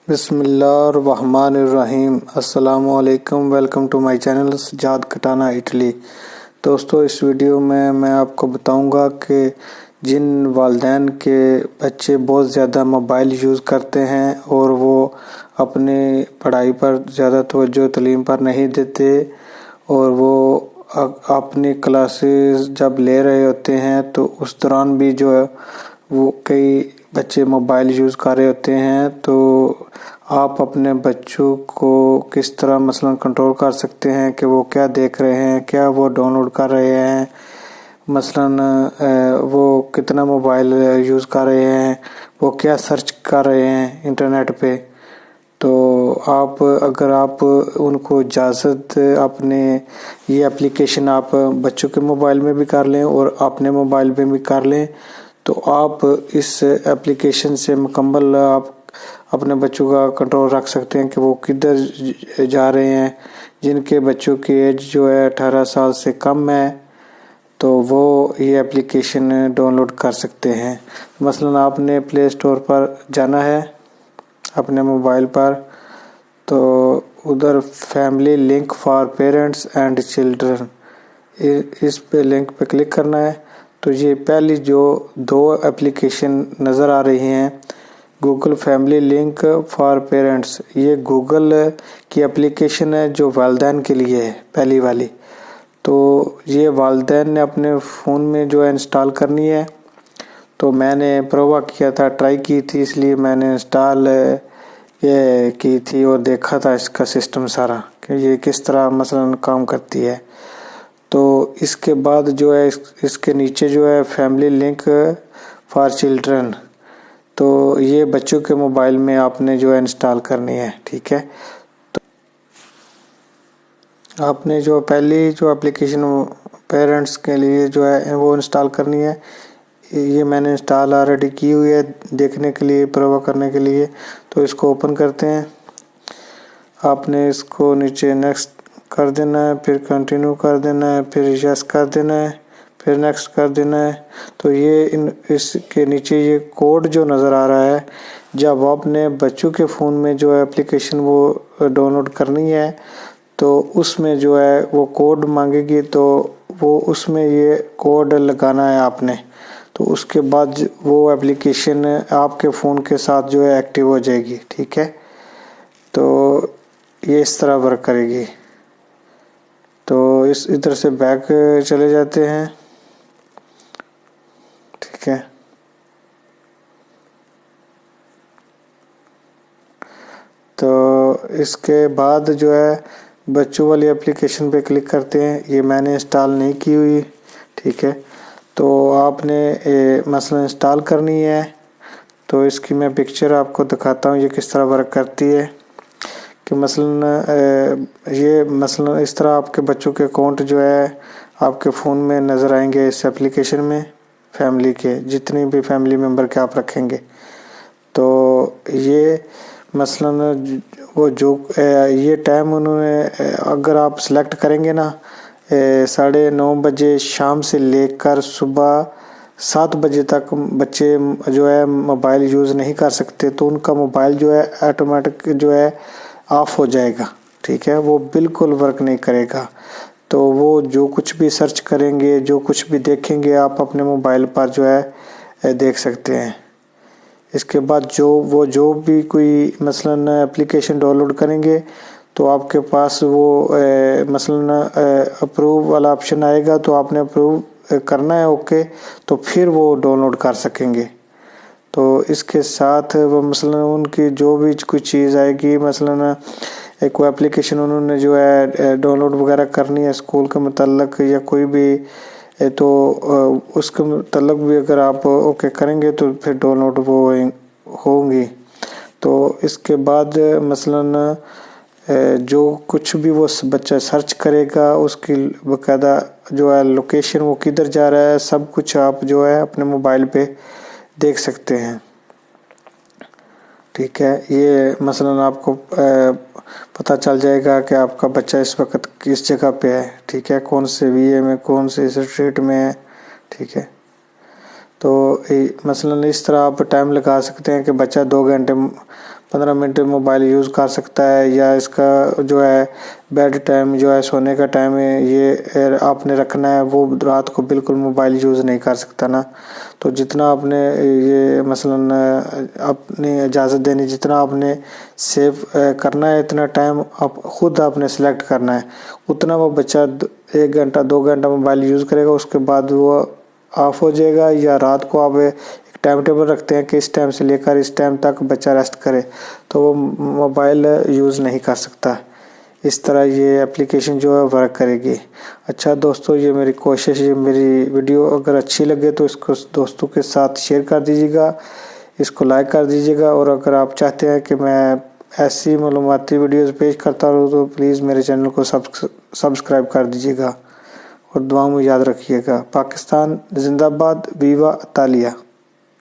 بسم اللہ الرحمن الرحیم۔ السلام علیکم، welcome to my channel Sajjad Katana Italy. دوستو، اس ویڈیو میں آپ کو بتاؤں گا کہ جن والدین کے بچے بہت زیادہ موبائل یوز کرتے ہیں اور وہ اپنی پڑھائی پر زیادہ توجہ تعلیم پر نہیں دیتے اور وہ اپنی کلاسز جب لے رہے ہوتے ہیں تو اس دوران بھی جو ہے وہ کئی بچے موبائل یوز کر رہے ہوتے ہیں، تو آپ اپنے بچوں کو کس طرح مثلا کنٹرول کر سکتے ہیں کہ وہ کیا دیکھ رہے ہیں، کیا وہ ڈاؤن لوڈ کر رہے ہیں، مثلا وہ کتنا موبائل یوز کر رہے ہیں، وہ کیا سرچ کر رہے ہیں انٹرنیٹ پہ۔ تو اگر آپ ان کو اجازت اپنے یہ اپلیکیشن آپ بچوں کے موبائل میں بھی کر لیں اور اپنے موبائل میں بھی کر لیں، تو آپ اس اپلیکیشن سے مکمل آپ اپنے بچوں کا کنٹرول رکھ سکتے ہیں کہ وہ کدھر جا رہے ہیں۔ جن کے بچوں کی ایج جو ہے 18 سال سے کم ہے تو وہ یہ اپلیکیشن ڈاؤن لوڈ کر سکتے ہیں۔ مثلا آپ نے پلے اسٹور پر جانا ہے اپنے موبائل پر، تو ادھر family link for parents and children, اس پہ لنک پہ کلک کرنا ہے۔ تو یہ پہلی جو دو اپلیکیشن نظر آ رہی ہیں، Google family link for parents, یہ گوگل کی اپلیکیشن ہے جو والدین کے لیے ہے پہلی والی۔ تو یہ والدین نے اپنے فون میں جو ہے انسٹال کرنی ہے۔ تو میں نے پرووا کیا تھا، ٹرائی کی تھی، اس لیے میں نے انسٹال یہ کی تھی اور دیکھا تھا اس کا سسٹم سارا کہ یہ کس طرح مثلا کام کرتی ہے۔ تو اس کے بعد جو ہے اس کے نیچے جو ہے فیملی لنک فار چلڈرن، تو یہ بچوں کے موبائل میں آپ نے جو ہے انسٹال کرنی ہے، ٹھیک ہے۔ تو آپ نے جو پہلی جو اپلیکیشن پیرنٹس کے لیے جو ہے وہ انسٹال کرنی ہے، یہ میں نے انسٹال آلریڈی کی ہوئی ہے دیکھنے کے لیے، پرووا کرنے کے لیے۔ تو اس کو اوپن کرتے ہیں، آپ نے اس کو نیچے نیکسٹ کر دینا ہے، پھر کنٹینیو کر دینا ہے، پھر یس کر دینا ہے، پھر نیکسٹ کر دینا ہے۔ تو یہ اس کے نیچے یہ کوڈ جو نظر آ رہا ہے، جب آپ نے بچوں کے فون میں جو ہے اپلیکیشن وہ ڈاؤن لوڈ کرنی ہے تو اس میں جو ہے وہ کوڈ مانگے گی، تو وہ اس میں یہ کوڈ لگانا ہے آپ نے۔ تو اس کے بعد وہ اپلیکیشن آپ کے فون کے ساتھ جو ہے ایکٹیو ہو جائے گی، ٹھیک ہے۔ تو یہ اس طرح ورک کرے گی۔ تو ادھر سے بیک چلے جاتے ہیں، ٹھیک ہے۔ تو اس کے بعد جو ہے بچوں والی اپلیکیشن پہ کلک کرتے ہیں، یہ میں نے انسٹال نہیں کی ہوئی، ٹھیک ہے۔ تو آپ نے مثلا انسٹال کرنی ہے، تو اس کی میں پکچر آپ کو دکھاتا ہوں یہ کس طرح ورک کرتی ہے کہ مثلا اس طرح آپ کے بچوں کے اکاؤنٹ جو ہے آپ کے فون میں نظر آئیں گے اس اپلیکیشن میں، فیملی کے جتنی بھی فیملی ممبر کے آپ رکھیں گے۔ تو یہ مثلا وہ جو یہ ٹائم انہوں نے اگر آپ سلیکٹ کریں گے نا 9:30 بجے شام سے لے کر صبح 7 بجے تک بچے جو ہے موبائل یوز نہیں کر سکتے، تو ان کا موبائل جو ہے آٹومیٹک جو ہے آف ہو جائے گا، ٹھیک ہے، وہ بالکل ورک نہیں کرے گا۔ تو وہ جو کچھ بھی سرچ کریں گے، جو کچھ بھی دیکھیں گے، آپ اپنے موبائل پر جو ہے دیکھ سکتے ہیں۔ اس کے بعد جو بھی کوئی مثلا اپلیکیشن ڈاؤن لوڈ کریں گے تو آپ کے پاس وہ مثلا اپروو والا آپشن آئے گا، تو آپ نے اپروو کرنا ہے، اوکے، تو پھر وہ ڈاؤن لوڈ کر سکیں گے۔ تو اس کے ساتھ وہ مثلا ان کی جو بھی کوئی چیز آئے گی، مثلا کوئی اپلیکیشن انہوں نے جو ہے ڈاؤن لوڈ وغیرہ کرنی ہے اسکول کے متعلق یا کوئی بھی، تو اس کے متعلق بھی اگر آپ اوکے کریں گے تو پھر ڈاؤن لوڈ وہ ہوں گی۔ تو اس کے بعد مثلا جو کچھ بھی وہ بچہ سرچ کرے گا، اس کی باقاعدہ جو ہے لوکیشن وہ کدھر جا رہا ہے، سب کچھ آپ جو ہے اپنے موبائل پہ دیکھ سکتے ہیں، ٹھیک ہے۔ یہ مثلا آپ کو پتہ چل جائے گا کہ آپ کا بچہ اس وقت کس جگہ پہ ہے، ٹھیک ہے، کون سے وی اے میں، کون سے اسٹریٹ میں ہے، ٹھیک ہے۔ تو مثلا اس طرح آپ ٹائم لگا سکتے ہیں کہ بچہ 2 گھنٹے 15 منٹ موبائل یوز کر سکتا ہے، یا اس کا جو ہے بیڈ ٹائم جو ہے سونے کا ٹائم ہے یہ آپ نے رکھنا ہے، وہ رات کو بالکل موبائل یوز نہیں کر سکتا نا۔ تو جتنا آپ نے یہ مثلاً اپنی اجازت دینی، جتنا آپ نے سیو کرنا ہے اتنا ٹائم خود آپ نے سلیکٹ کرنا ہے، اتنا وہ بچہ 1 گھنٹہ 2 گھنٹہ موبائل یوز کرے گا، اس کے بعد وہ آف ہو جائے گا۔ یا رات کو آپ ایک ٹائم ٹیبل رکھتے ہیں کہ اس ٹائم سے لے کر اس ٹائم تک بچہ ریسٹ کرے، تو وہ موبائل یوز نہیں کر سکتا۔ اس طرح یہ اپلیکیشن جو ہے ورک کرے گی۔ اچھا دوستو، یہ میری کوشش ہے، میری ویڈیو اگر اچھی لگے تو اس کو دوستوں کے ساتھ شیئر کر دیجیے گا، اس کو لائک کر دیجیے گا، اور اگر آپ چاہتے ہیں کہ میں ایسی معلوماتی ویڈیوز پیش کرتا رہوں تو پلیز میرے چینل کو سبسکرائب کر دیجیے گا، اور دعاؤں میں یاد رکھیے گا۔ پاکستان زندہ باد، ویوا اطالیہ۔